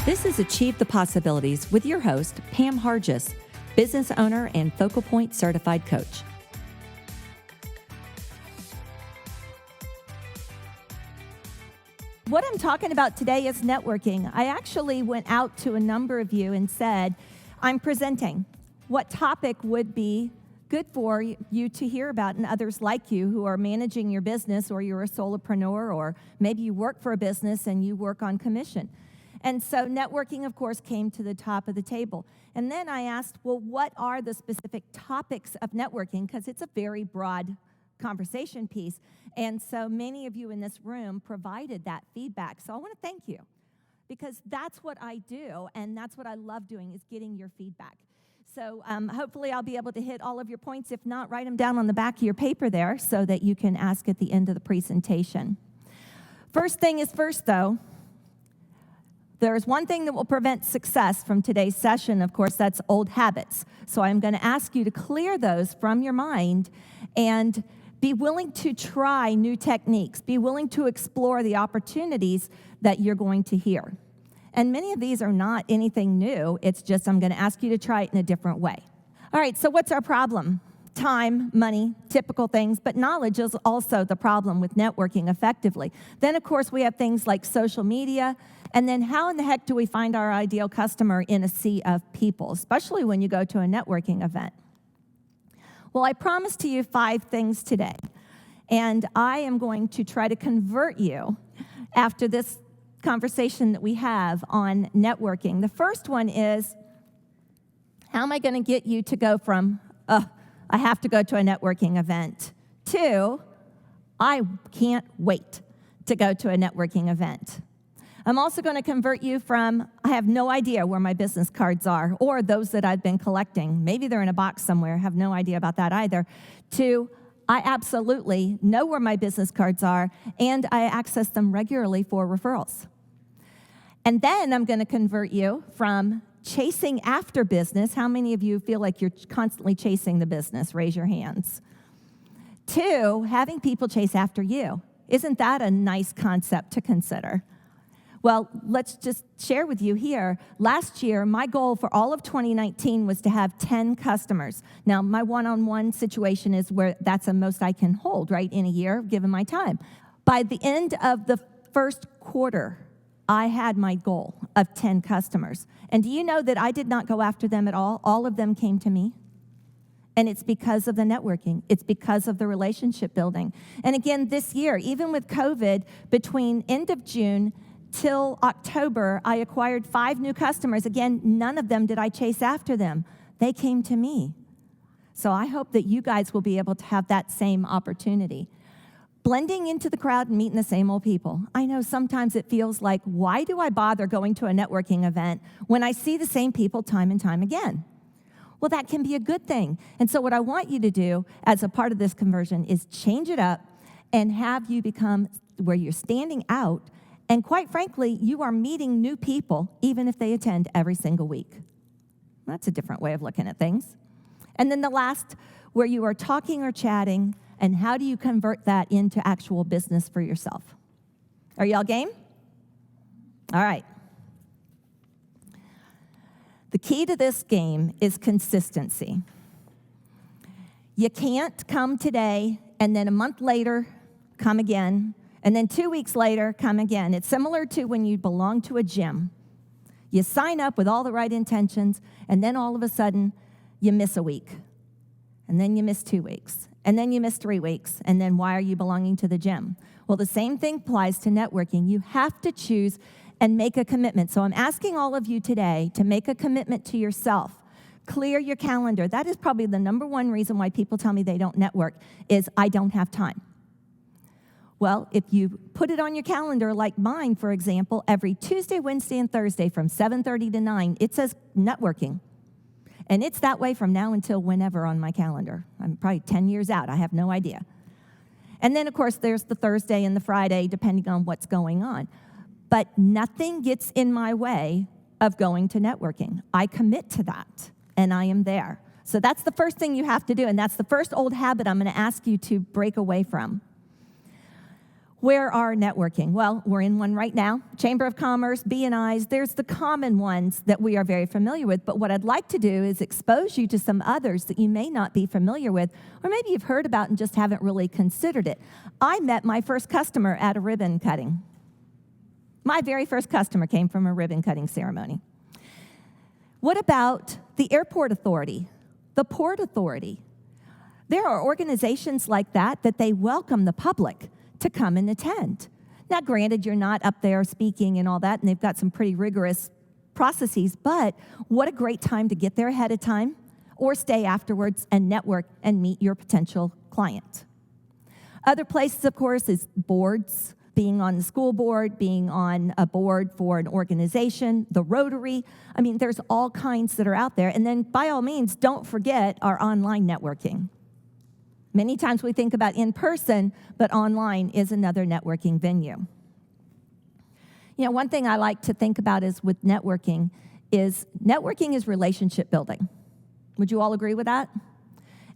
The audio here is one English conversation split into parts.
This is Achieve the Possibilities with your host, Pam Hargis, business owner and Focal Point certified coach. What I'm talking about today is networking. I actually went out to a number of you and said, I'm presenting. What topic would be good for you to hear about and others like you who are managing your business, or you're a solopreneur, or maybe you work for a business and you work on commission. And so networking, of course, came to the top of the table. And then I asked, well, what are the specific topics of networking? Because it's a very broad conversation piece. And so many of you in this room provided that feedback. So I want to thank you, because that's what I do, and that's what I love doing, is getting your feedback. So hopefully I'll be able to hit all of your points. If not, write them down on the back of your paper there so that you can ask at the end of the presentation. First thing is first, though. There's one thing that will prevent success from today's session, of course, that's old habits. So I'm going to ask you to clear those from your mind and be willing to try new techniques. Be willing to explore the opportunities that you're going to hear. And many of these are not anything new. It's just I'm going to ask you to try it in a different way. All right, so what's our problem? Time, money, typical things, but knowledge is also the problem with networking effectively. Then, of course, we have things like social media. And then how in the heck do we find our ideal customer in a sea of people, especially when you go to a networking event? Well, I promised to you 5 things today, and I am going to try to convert you after this conversation that we have on networking. The first one is, how am I going to get you to go from, I have to go to a networking event, to, I can't wait to go to a networking event. I'm also going to convert you from, I have no idea where my business cards are, or those that I've been collecting. Maybe they're in a box somewhere, have no idea about that either, to, I absolutely know where my business cards are, and I access them regularly for referrals. And then I'm going to convert you from chasing after business. How many of you feel like you're constantly chasing the business? Raise your hands. To having people chase after you. Isn't that a nice concept to consider? Well, let's just share with you here. Last year, my goal for all of 2019 was to have 10 customers. Now, my one-on-one situation is where that's the most I can hold, right, in a year, given my time. By the end of the first quarter, I had my goal of 10 customers. And do you know that I did not go after them at all? All of them came to me. And it's because of the networking. It's because of the relationship building. And again, this year, even with COVID, between end of June till October, I acquired 5 new customers. Again, none of them did I chase after them. They came to me. So I hope that you guys will be able to have that same opportunity. Blending into the crowd and meeting the same old people. I know sometimes it feels like, why do I bother going to a networking event when I see the same people time and time again? Well, that can be a good thing. And so what I want you to do as a part of this conversion is change it up and have you become where you're standing out. And quite frankly, you are meeting new people, even if they attend every single week. That's a different way of looking at things. And then the last, where you are talking or chatting, and how do you convert that into actual business for yourself? Are y'all game? All right. The key to this game is consistency. You can't come today and then a month later come again, and then 2 weeks later, come again. It's similar to when you belong to a gym. You sign up with all the right intentions, and then all of a sudden, you miss a week. And then you miss 2 weeks. And then you miss 3 weeks. And then why are you belonging to the gym? Well, the same thing applies to networking. You have to choose and make a commitment. So I'm asking all of you today to make a commitment to yourself. Clear your calendar. That is probably the number one reason why people tell me they don't network, is I don't have time. Well, if you put it on your calendar, like mine, for example, every Tuesday, Wednesday, and Thursday from 7:30 to 9, it says networking. And it's that way from now until whenever on my calendar. I'm probably 10 years out. I have no idea. And then, of course, there's the Thursday and the Friday, depending on what's going on. But nothing gets in my way of going to networking. I commit to that, and I am there. So that's the first thing you have to do, and that's the first old habit I'm going to ask you to break away from. Where are networking? Well, we're in one right now. Chamber of Commerce, B&Is, there's the common ones that we are very familiar with. But what I'd like to do is expose you to some others that you may not be familiar with, or maybe you've heard about and just haven't really considered it. I met my first customer at a ribbon cutting. My very first customer came from a ribbon cutting ceremony. What about the airport authority, the port authority? There are organizations like that they welcome the public to come and attend. Now, granted, you're not up there speaking and all that, and they've got some pretty rigorous processes, but what a great time to get there ahead of time or stay afterwards and network and meet your potential client. Other places, of course, is boards, being on the school board, being on a board for an organization, the Rotary. I mean, there's all kinds that are out there. And then, by all means, don't forget our online networking. Many times we think about in person, but online is another networking venue. You know, one thing I like to think about is with networking is relationship building. Would you all agree with that?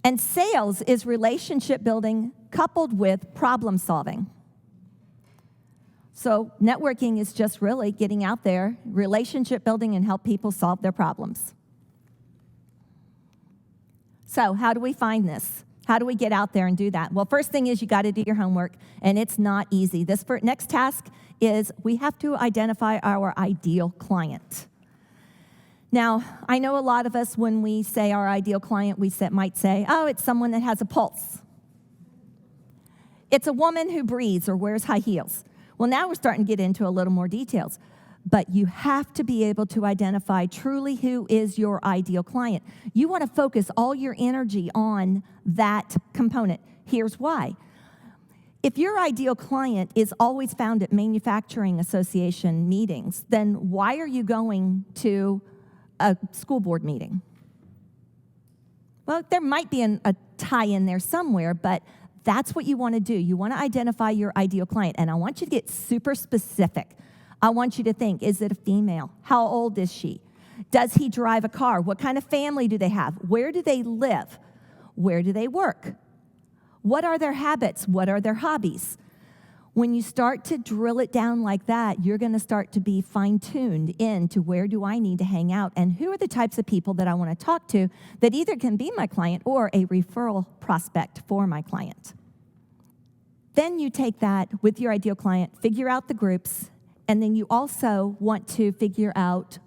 And sales is relationship building coupled with problem solving. So networking is just really getting out there, relationship building, and help people solve their problems. So how do we find this? How do we get out there and do that? Well, first thing is you got to do your homework, and it's not easy. This next task is we have to identify our ideal client. Now, I know a lot of us, when we say our ideal client, we might say, oh, it's someone that has a pulse. It's a woman who breathes or wears high heels. Well, now we're starting to get into a little more details. But you have to be able to identify truly who is your ideal client. You want to focus all your energy on that component. Here's why. If your ideal client is always found at manufacturing association meetings, then why are you going to a school board meeting? Well, there might be a tie-in there somewhere, but that's what you want to do. You want to identify your ideal client, and I want you to get super specific. I want you to think, is it a female? How old is she? Does he drive a car? What kind of family do they have? Where do they live? Where do they work? What are their habits? What are their hobbies? When you start to drill it down like that, you're going to start to be fine-tuned into where do I need to hang out and who are the types of people that I want to talk to that either can be my client or a referral prospect for my client. Then you take that with your ideal client, figure out the groups, and then you also want to figure out,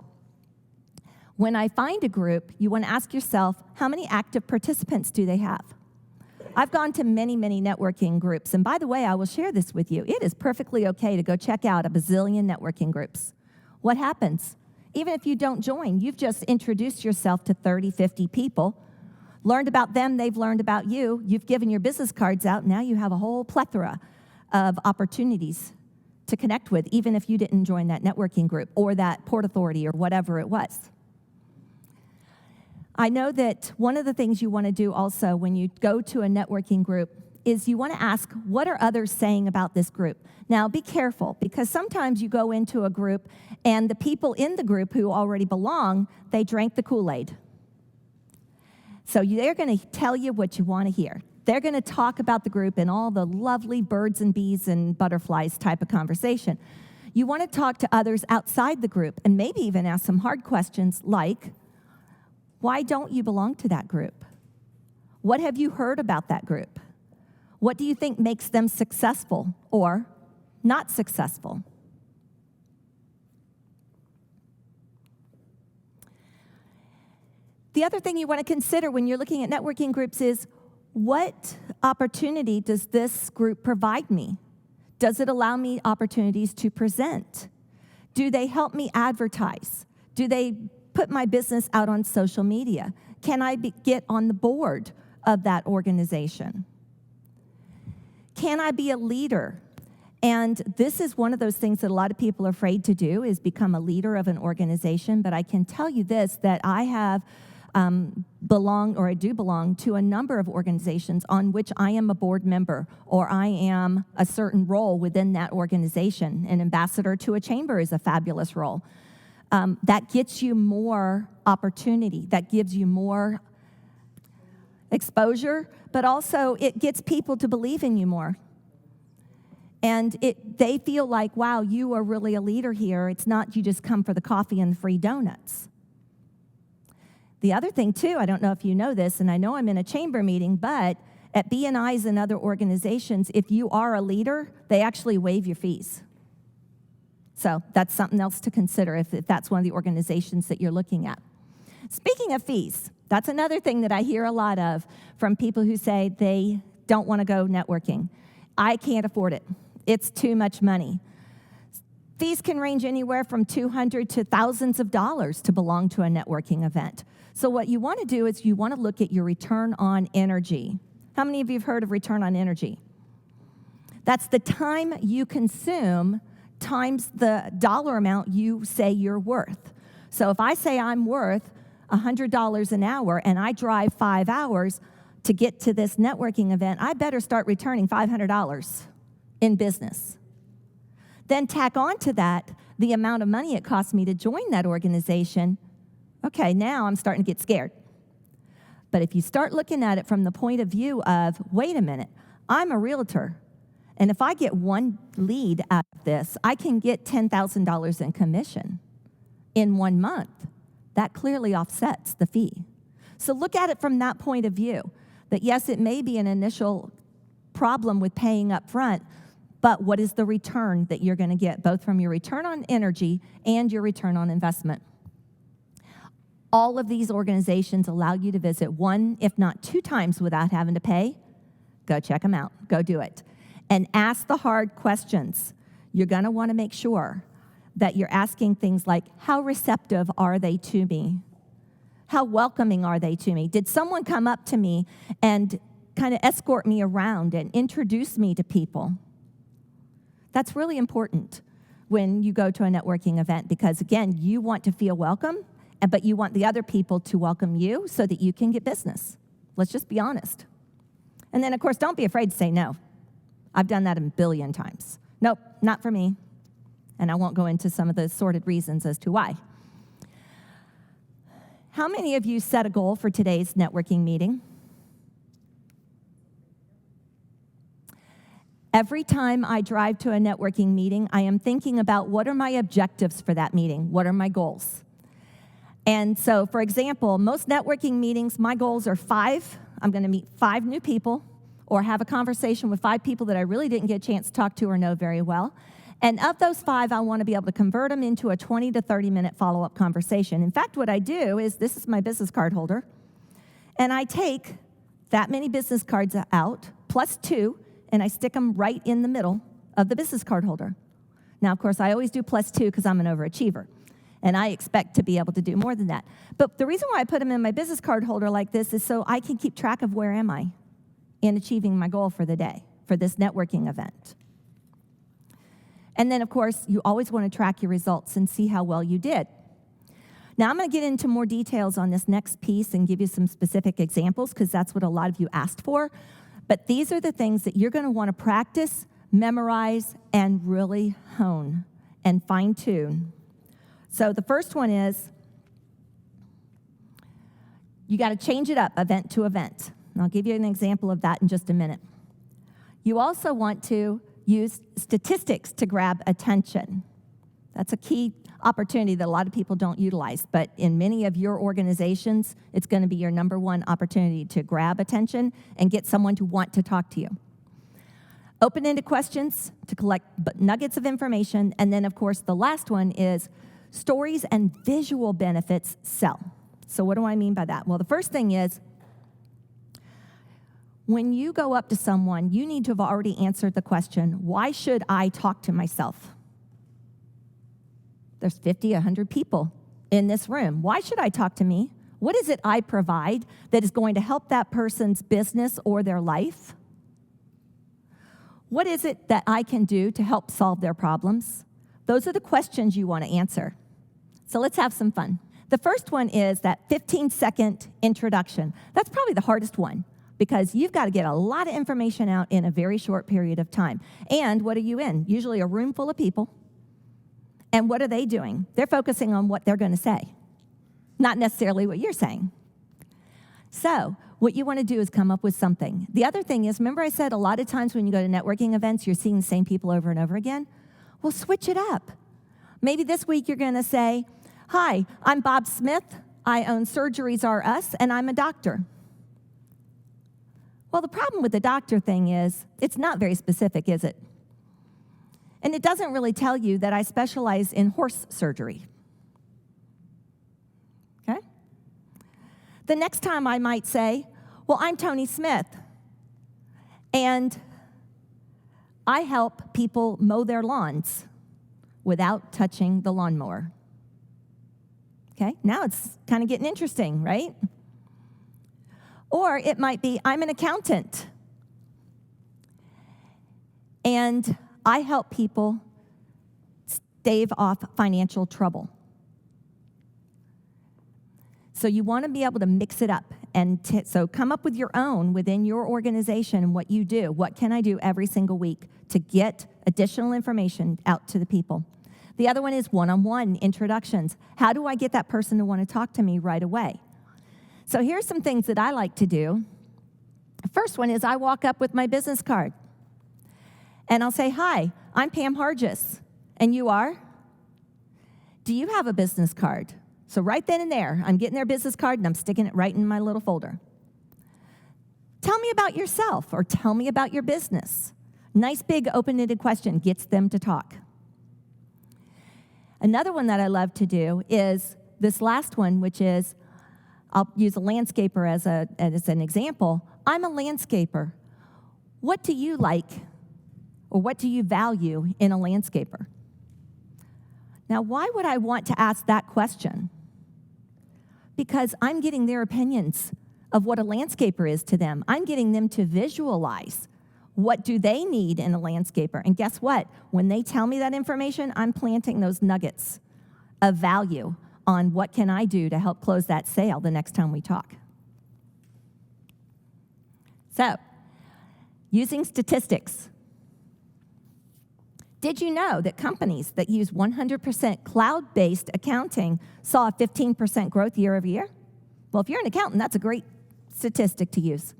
when I find a group, you want to ask yourself, how many active participants do they have? I've gone to many, many networking groups, and by the way, I will share this with you. It is perfectly okay to go check out a bazillion networking groups. What happens? Even if you don't join, you've just introduced yourself to 30, 50 people, learned about them, they've learned about you, you've given your business cards out, now you have a whole plethora of opportunities to connect with, even if you didn't join that networking group or that port authority or whatever it was. I know that one of the things you want to do also when you go to a networking group is you want to ask, what are others saying about this group? Now, be careful, because sometimes you go into a group and the people in the group who already belong, they drank the Kool-Aid. So they're going to tell you what you want to hear. They're going to talk about the group and all the lovely birds and bees and butterflies type of conversation. You want to talk to others outside the group and maybe even ask some hard questions like, why don't you belong to that group? What have you heard about that group? What do you think makes them successful or not successful? The other thing you want to consider when you're looking at networking groups is, what opportunity does this group provide me? Does it allow me opportunities to present? Do they help me advertise? Do they put my business out on social media? Can I get on the board of that organization? Can I be a leader? And this is one of those things that a lot of people are afraid to do, is become a leader of an organization. But I can tell you this, that I have I do belong to a number of organizations on which I am a board member, or I am a certain role within that organization. An ambassador to a chamber is a fabulous role. That gets you more opportunity, that gives you more exposure, but also it gets people to believe in you more. And they feel like, wow, you are really a leader here. It's not you just come for the coffee and the free donuts. The other thing, too, I don't know if you know this, and I know I'm in a chamber meeting, but at BNIs and other organizations, if you are a leader, they actually waive your fees. So that's something else to consider if that's one of the organizations that you're looking at. Speaking of fees, that's another thing that I hear a lot of from people who say they don't want to go networking. I can't afford it. It's too much money. Fees can range anywhere from $200 to thousands of dollars to belong to a networking event. So what you want to do is you want to look at your return on energy. How many of you have heard of return on energy? That's the time you consume times the dollar amount you say you're worth. So if I say I'm worth $100 an hour and I drive 5 hours to get to this networking event, I better start returning $500 in business. Then tack on to that the amount of money it costs me to join that organization. Okay, now I'm starting to get scared. But if you start looking at it from the point of view of, wait a minute, I'm a realtor, and if I get one lead out of this, I can get $10,000 in commission in 1 month. That clearly offsets the fee. So look at it from that point of view, that yes, it may be an initial problem with paying up front, but what is the return that you're going to get, both from your return on energy and your return on investment? All of these organizations allow you to visit 1, if not 2 times without having to pay. Go check them out. Go do it. And ask the hard questions. You're going to want to make sure that you're asking things like, how receptive are they to me? How welcoming are they to me? Did someone come up to me and kind of escort me around and introduce me to people? That's really important when you go to a networking event because, again, you want to feel welcome, but you want the other people to welcome you so that you can get business. Let's just be honest. And then, of course, don't be afraid to say no. I've done that a billion times. Nope, not for me. And I won't go into some of the sordid reasons as to why. How many of you set a goal for today's networking meeting? Every time I drive to a networking meeting, I am thinking about what are my objectives for that meeting? What are my goals? And so, for example, most networking meetings, my goals are 5. I'm going to meet 5 new people or have a conversation with 5 people that I really didn't get a chance to talk to or know very well. And of those 5, I want to be able to convert them into a 20 to 30-minute follow-up conversation. In fact, what I do is, this is my business card holder, and I take that many business cards out, plus 2, and I stick them right in the middle of the business card holder. Now, of course, I always do plus 2 because I'm an overachiever, and I expect to be able to do more than that. But the reason why I put them in my business card holder like this is so I can keep track of where am I in achieving my goal for the day, for this networking event. And then, of course, you always want to track your results and see how well you did. Now, I'm going to get into more details on this next piece and give you some specific examples because that's what a lot of you asked for. But these are the things that you're going to want to practice, memorize, and really hone and fine-tune. So the first one is you got to change it up event to event. And I'll give you an example of that in just a minute. You also want to use statistics to grab attention. That's a key opportunity that a lot of people don't utilize, but in many of your organizations, it's going to be your number one opportunity to grab attention and get someone to want to talk to you. Open-ended questions to collect nuggets of information, and then, of course, the last one is stories and visual benefits sell. So what do I mean by that? Well, the first thing is, when you go up to someone, you need to have already answered the question, why should I talk to myself? There's 50, 100 people in this room. Why should I talk to me? What is it I provide that is going to help that person's business or their life? What is it that I can do to help solve their problems? Those are the questions you want to answer. So let's have some fun. The first one is that 15-second introduction. That's probably the hardest one, because you've got to get a lot of information out in a very short period of time. And what are you in? Usually a room full of people. And what are they doing? They're focusing on what they're going to say, not necessarily what you're saying. So what you want to do is come up with something. The other thing is, remember I said a lot of times when you go to networking events, you're seeing the same people over and over again? Well, switch it up. Maybe this week you're going to say, hi, I'm Bob Smith. I own Surgeries R Us, and I'm a doctor. Well, the problem with the doctor thing is it's not very specific, is it? And it doesn't really tell you that I specialize in horse surgery. Okay? The next time I might say, well, I'm Tony Smith, and I help people mow their lawns without touching the lawnmower. Okay? Now it's kind of getting interesting, right? Or it might be, I'm an accountant, and I help people stave off financial trouble. So you want to be able to mix it up. And so come up with your own within your organization and what you do. What can I do every single week to get additional information out to the people? The other one is one-on-one introductions. How do I get that person to want to talk to me right away? So here's some things that I like to do. The first one is I walk up with my business card. And I'll say, hi, I'm Pam Hargis. And you are? Do you have a business card? So right then and there, I'm getting their business card and I'm sticking it right in my little folder. Tell me about yourself or tell me about your business. Nice big open-ended question gets them to talk. Another one that I love to do is this last one, which is, I'll use a landscaper as an example. I'm a landscaper. What do you like or what do you value in a landscaper? Now, why would I want to ask that question? Because I'm getting their opinions of what a landscaper is to them. I'm getting them to visualize what do they need in a landscaper. And guess what? When they tell me that information, I'm planting those nuggets of value on what can I do to help close that sale the next time we talk. So, using statistics. Did you know that companies that use 100% cloud-based accounting saw a 15% growth year over year? Well, if you're an accountant, that's a great statistic to use.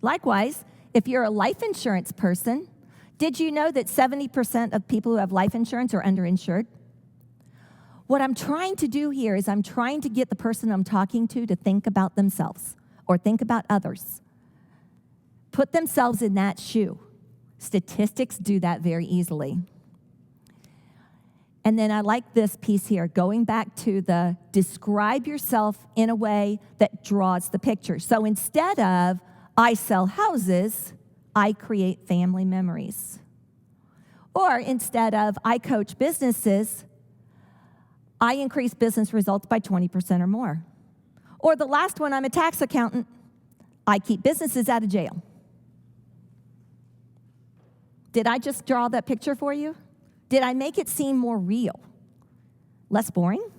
Likewise, if you're a life insurance person, did you know that 70% of people who have life insurance are underinsured? What I'm trying to do here is I'm trying to get the person I'm talking to think about themselves or think about others. Put themselves in that shoe. Statistics do that very easily. And then I like this piece here, going back to the describe yourself in a way that draws the picture. So instead of I sell houses, I create family memories. Or instead of I coach businesses, I increase business results by 20% or more. Or the last one, I'm a tax accountant, I keep businesses out of jail. Did I just draw that picture for you? Did I make it seem more real? Less boring?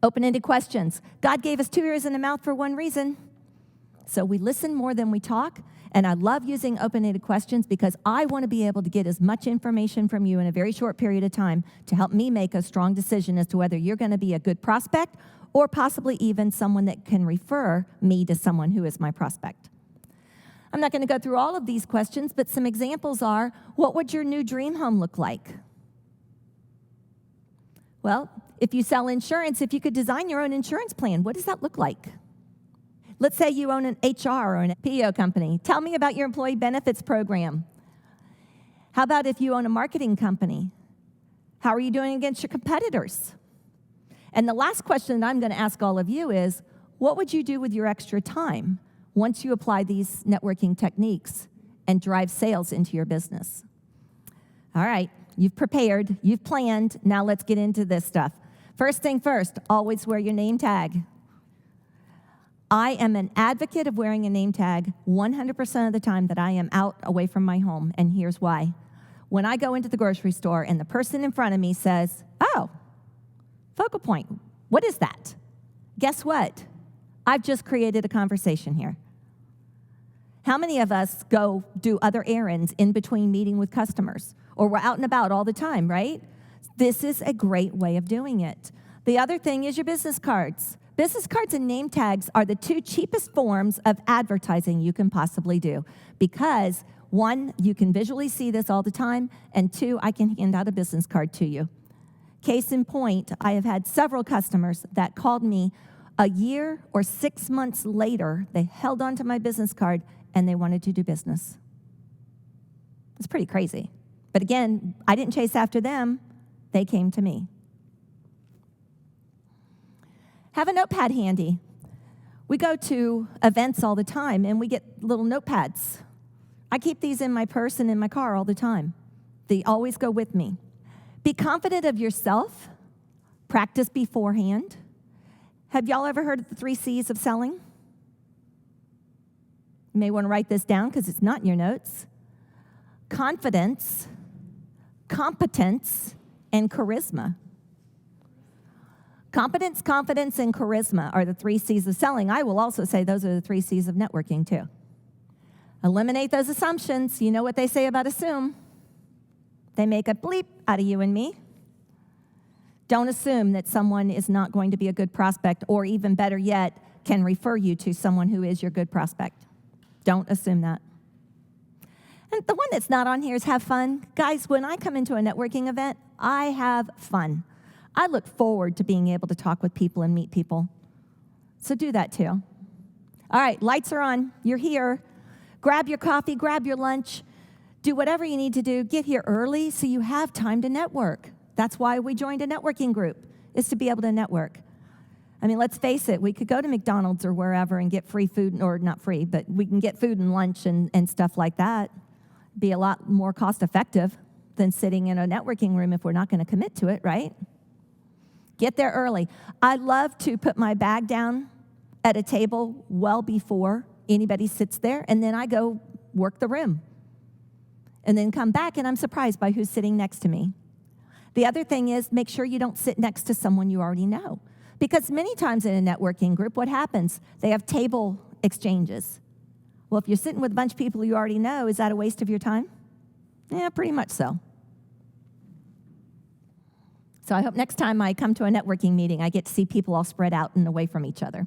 Open-ended questions. God gave us 2 ears and a mouth for one reason. So we listen more than we talk. And I love using open-ended questions because I want to be able to get as much information from you in a very short period of time to help me make a strong decision as to whether you're going to be a good prospect or possibly even someone that can refer me to someone who is my prospect. I'm not going to go through all of these questions, but some examples are, what would your new dream home look like? Well, if you sell insurance, if you could design your own insurance plan, what does that look like? Let's say you own an HR or an PEO company. Tell me about your employee benefits program. How about if you own a marketing company? How are you doing against your competitors? And the last question that I'm going to ask all of you is, what would you do with your extra time once you apply these networking techniques and drive sales into your business? All right, you've prepared, you've planned, now let's get into this stuff. First thing first, always wear your name tag. I am an advocate of wearing a name tag 100% of the time that I am out away from my home, and here's why. When I go into the grocery store and the person in front of me says, oh, Focal Point, what is that? Guess what? I've just created a conversation here. How many of us go do other errands in between meeting with customers? Or we're out and about all the time, right? This is a great way of doing it. The other thing is your business cards. Business cards and name tags are the two cheapest forms of advertising you can possibly do because, one, you can visually see this all the time, and two, I can hand out a business card to you. Case in point, I have had several customers that called me a year or 6 months later. They held onto my business card and they wanted to do business. It's pretty crazy. But again, I didn't chase after them. They came to me. Have a notepad handy. We go to events all the time and we get little notepads. I keep these in my purse and in my car all the time. They always go with me. Be confident of yourself. Practice beforehand. Have y'all ever heard of the 3 C's of selling? You may want to write this down because it's not in your notes. Confidence, competence, and charisma. Competence, confidence, and charisma are the 3 C's of selling. I will also say those are the 3 C's of networking too. Eliminate those assumptions. You know what they say about assume. They make a bleep out of you and me. Don't assume that someone is not going to be a good prospect, or even better yet, can refer you to someone who is your good prospect. Don't assume that. And the one that's not on here is have fun. Guys, when I come into a networking event, I have fun. I look forward to being able to talk with people and meet people. So do that too. All right, lights are on. You're here. Grab your coffee, grab your lunch. Do whatever you need to do. Get here early so you have time to network. That's why we joined a networking group, is to be able to network. I mean, let's face it, we could go to McDonald's or wherever and get free food, or not free, but we can get food and lunch and stuff like that. Be a lot more cost effective than sitting in a networking room if we're not going to commit to it, right? Get there early. I love to put my bag down at a table well before anybody sits there, and then I go work the room. And then come back, and I'm surprised by who's sitting next to me. The other thing is make sure you don't sit next to someone you already know. Because many times in a networking group, what happens? They have table exchanges. Well, if you're sitting with a bunch of people you already know, is that a waste of your time? Yeah, pretty much so. So I hope next time I come to a networking meeting, I get to see people all spread out and away from each other.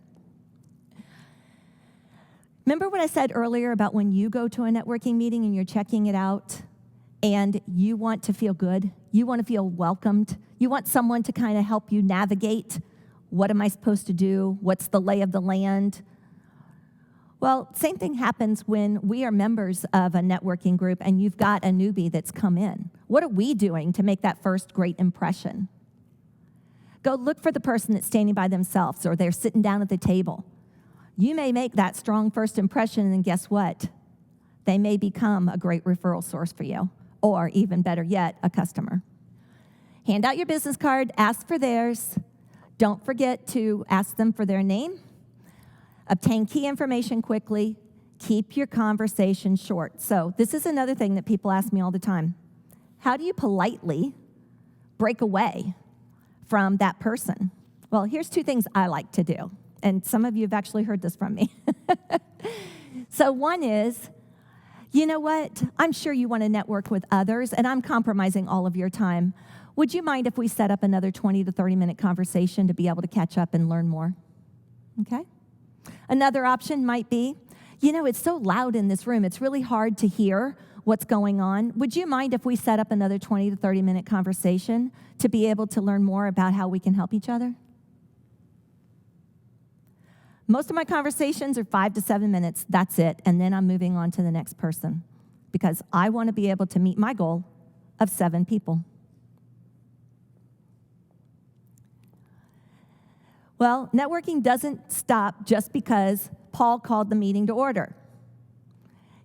Remember what I said earlier about when you go to a networking meeting and you're checking it out and you want to feel good, you want to feel welcomed, you want someone to kind of help you navigate, what am I supposed to do, what's the lay of the land? Well, same thing happens when we are members of a networking group and you've got a newbie that's come in. What are we doing to make that first great impression? Go look for the person that's standing by themselves or they're sitting down at the table. You may make that strong first impression, and then guess what? They may become a great referral source for you, or even better yet, a customer. Hand out your business card, ask for theirs. Don't forget to ask them for their name. Obtain key information quickly. Keep your conversation short. So this is another thing that people ask me all the time. How do you politely break away from that person? Well, here's 2 things I like to do. And some of you have actually heard this from me. So one is, you know what? I'm sure you want to network with others, and I'm compromising all of your time. Would you mind if we set up another 20 to 30-minute conversation to be able to catch up and learn more? Okay? Another option might be, you know, it's so loud in this room, it's really hard to hear what's going on. Would you mind if we set up another 20 to 30-minute conversation to be able to learn more about how we can help each other? Most of my conversations are 5 to 7 minutes. That's it. And then I'm moving on to the next person because I want to be able to meet my goal of 7 people. Well, networking doesn't stop just because Paul called the meeting to order.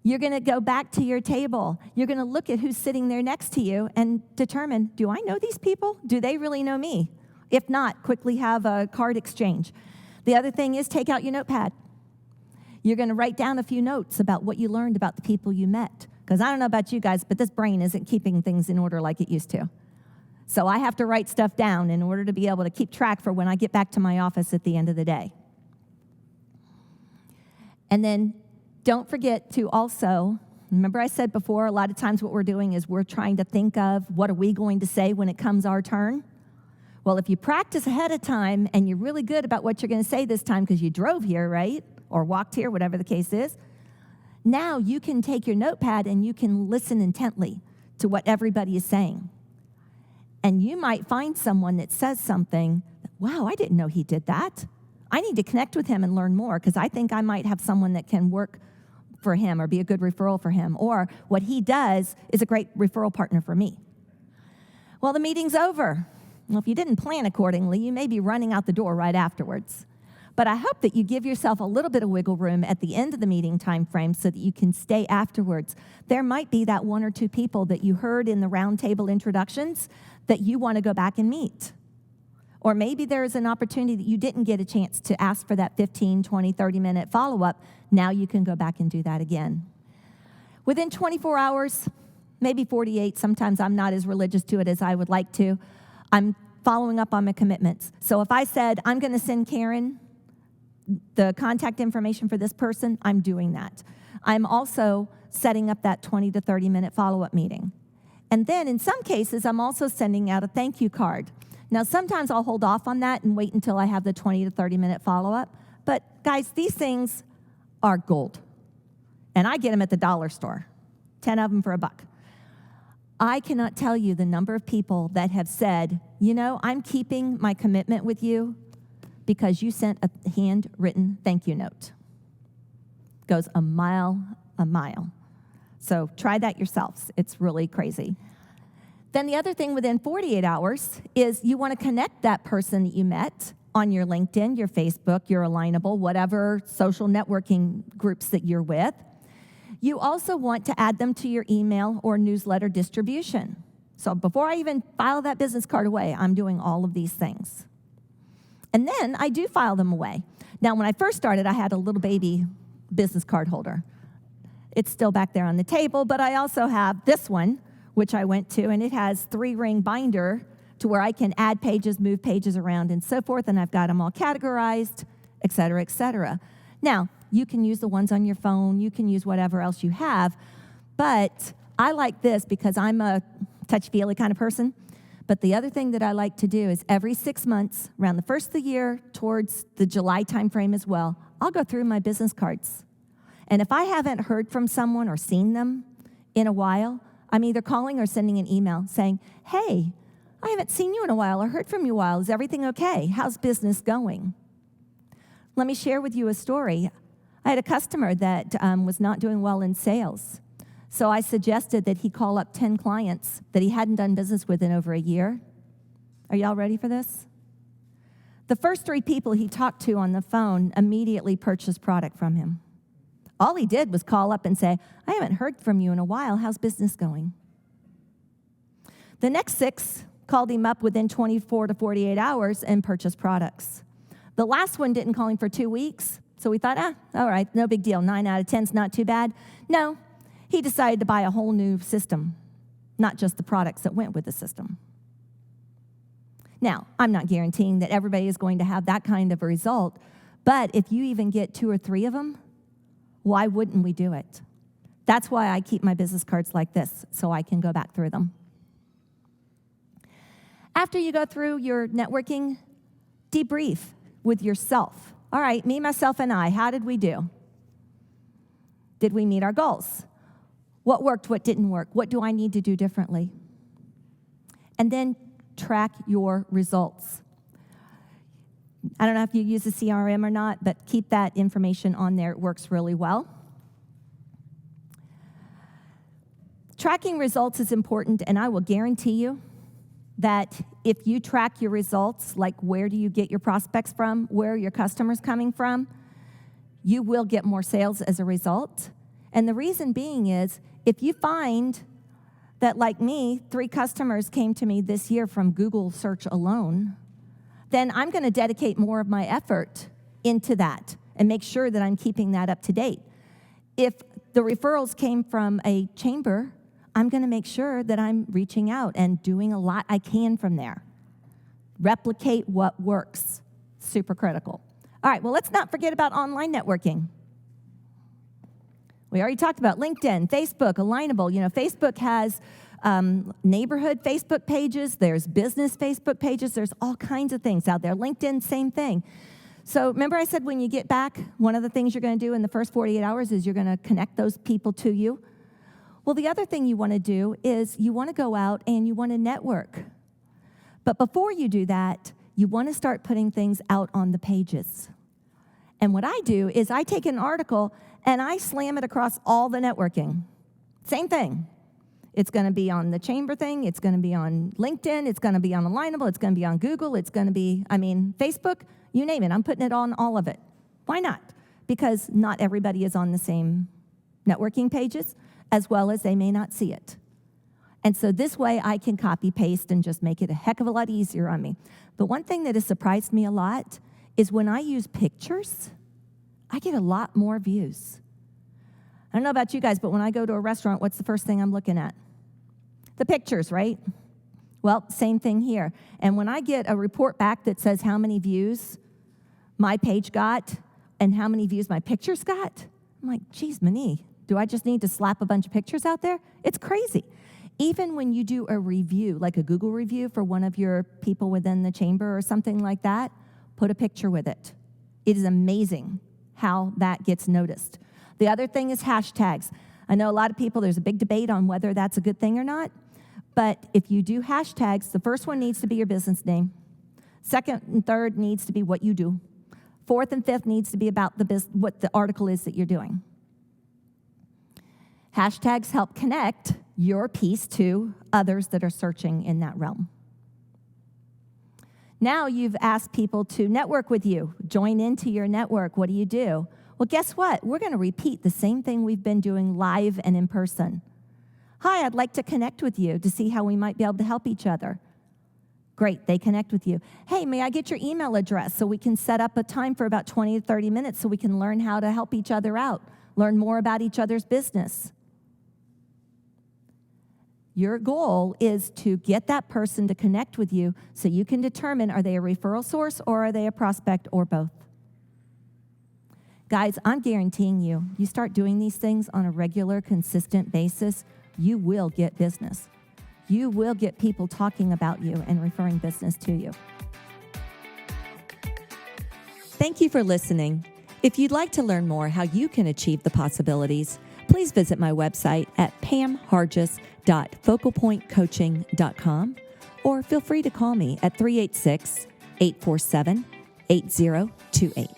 You're going to go back to your table. You're going to look at who's sitting there next to you and determine, do I know these people? Do they really know me? If not, quickly have a card exchange. The other thing is take out your notepad. You're going to write down a few notes about what you learned about the people you met. Because I don't know about you guys, but this brain isn't keeping things in order like it used to. So I have to write stuff down in order to be able to keep track for when I get back to my office at the end of the day. And then don't forget to also, remember I said before, a lot of times what we're doing is we're trying to think of what are we going to say when it comes our turn. Well, if you practice ahead of time and you're really good about what you're going to say this time because you drove here, right? Or walked here, whatever the case is, now you can take your notepad and you can listen intently to what everybody is saying. And you might find someone that says something, wow, I didn't know he did that. I need to connect with him and learn more because I think I might have someone that can work for him or be a good referral for him. Or what he does is a great referral partner for me. Well, the meeting's over. Well, if you didn't plan accordingly, you may be running out the door right afterwards. But I hope that you give yourself a little bit of wiggle room at the end of the meeting time frame so that you can stay afterwards. There might be that one or two people that you heard in the roundtable introductions that you want to go back and meet. Or maybe there's an opportunity that you didn't get a chance to ask for that 15, 20, 30-minute follow-up. Now you can go back and do that again. Within 24 hours, maybe 48, sometimes I'm not as religious to it as I would like to, I'm following up on my commitments. So if I said, I'm going to send Karen the contact information for this person, I'm doing that. I'm also setting up that 20 to 30-minute follow-up meeting. And then in some cases, I'm also sending out a thank you card. Now, sometimes I'll hold off on that and wait until I have the 20 to 30-minute follow-up. But guys, these things are gold. And I get them at the dollar store, 10 of them for $1. I cannot tell you the number of people that have said, you know, I'm keeping my commitment with you because you sent a handwritten thank you note. Goes a mile. So try that yourselves. It's really crazy. Then the other thing within 48 hours is you want to connect that person that you met on your LinkedIn, your Facebook, your Alignable, whatever social networking groups that you're with. You also want to add them to your email or newsletter distribution. So before I even file that business card away, I'm doing all of these things. And then I do file them away. Now, when I first started, I had a little baby business card holder. It's still back there on the table, but I also have this one, which I went to, and it has 3-ring binder to where I can add pages, move pages around, and so forth, and I've got them all categorized, et cetera, et cetera. Now, you can use the ones on your phone, you can use whatever else you have, but I like this because I'm a touchy-feely kind of person. But the other thing that I like to do is every 6 months, around the first of the year, towards the July timeframe as well, I'll go through my business cards. And if I haven't heard from someone or seen them in a while, I'm either calling or sending an email saying, hey, I haven't seen you in a while or heard from you in a while. Is everything okay? How's business going? Let me share with you a story. I had a customer that was not doing well in sales. So I suggested that he call up 10 clients that he hadn't done business with in over a year. Are y'all ready for this? The first 3 people he talked to on the phone immediately purchased product from him. All he did was call up and say, I haven't heard from you in a while. How's business going? The next 6 called him up within 24 to 48 hours and purchased products. The last one didn't call him for 2 weeks, so we thought, all right, no big deal. 9 out of 10 is not too bad. No, he decided to buy a whole new system, not just the products that went with the system. Now, I'm not guaranteeing that everybody is going to have that kind of a result, but if you even get 2 or 3 of them, why wouldn't we do it? That's why I keep my business cards like this, so I can go back through them. After you go through your networking, debrief with yourself. All right, me, myself, and I, how did we do? Did we meet our goals? What worked, what didn't work? What do I need to do differently? And then track your results. I don't know if you use a CRM or not, but keep that information on there. It works really well. Tracking results is important, and I will guarantee you that if you track your results, like where do you get your prospects from, where are your customers coming from, you will get more sales as a result. And the reason being is, if you find that, like me, 3 customers came to me this year from Google search alone, then I'm going to dedicate more of my effort into that and make sure that I'm keeping that up to date. If the referrals came from a chamber, I'm going to make sure that I'm reaching out and doing a lot I can from there. Replicate what works. Super critical. All right, well, let's not forget about online networking. We already talked about LinkedIn, Facebook, Alignable. You know, Facebook has neighborhood Facebook pages. There's business Facebook pages. There's all kinds of things out there. LinkedIn, same thing. So remember I said when you get back, one of the things you're going to do in the first 48 hours is you're going to connect those people to you. Well, the other thing you want to do is you want to go out and you want to network. But before you do that, you want to start putting things out on the pages. And what I do is I take an article and I slam it across all the networking. Same thing. It's going to be on the chamber thing. It's going to be on LinkedIn. It's going to be on Alignable. It's going to be on Google. It's going to be, Facebook, you name it. I'm putting it on all of it. Why not? Because not everybody is on the same networking pages, as well as they may not see it. And so this way I can copy paste and just make it a heck of a lot easier on me. But one thing that has surprised me a lot is when I use pictures, I get a lot more views. I don't know about you guys, but when I go to a restaurant, what's the first thing I'm looking at? The pictures, right? Well, same thing here. And when I get a report back that says how many views my page got and how many views my pictures got, I'm like, geez, Mani, do I just need to slap a bunch of pictures out there? It's crazy. Even when you do a review, like a Google review for one of your people within the chamber or something like that, put a picture with it. It is amazing how that gets noticed. The other thing is hashtags. I know a lot of people, there's a big debate on whether that's a good thing or not. But if you do hashtags, the first one needs to be your business name. Second and third needs to be what you do. Fourth and fifth needs to be about what the article is that you're doing. Hashtags help connect your piece to others that are searching in that realm. Now you've asked people to network with you, join into your network. What do you do? Well, guess what? We're going to repeat the same thing we've been doing live and in person. Hi, I'd like to connect with you to see how we might be able to help each other. Great, they connect with you. Hey, may I get your email address so we can set up a time for about 20 to 30 minutes so we can learn how to help each other out, learn more about each other's business. Your goal is to get that person to connect with you so you can determine, are they a referral source or are they a prospect or both? Guys, I'm guaranteeing you, you start doing these things on a regular, consistent basis, you will get business. You will get people talking about you and referring business to you. Thank you for listening. If you'd like to learn more how you can achieve the possibilities, please visit my website at pamhargis.focalpointcoaching.com or feel free to call me at 386-847-8028.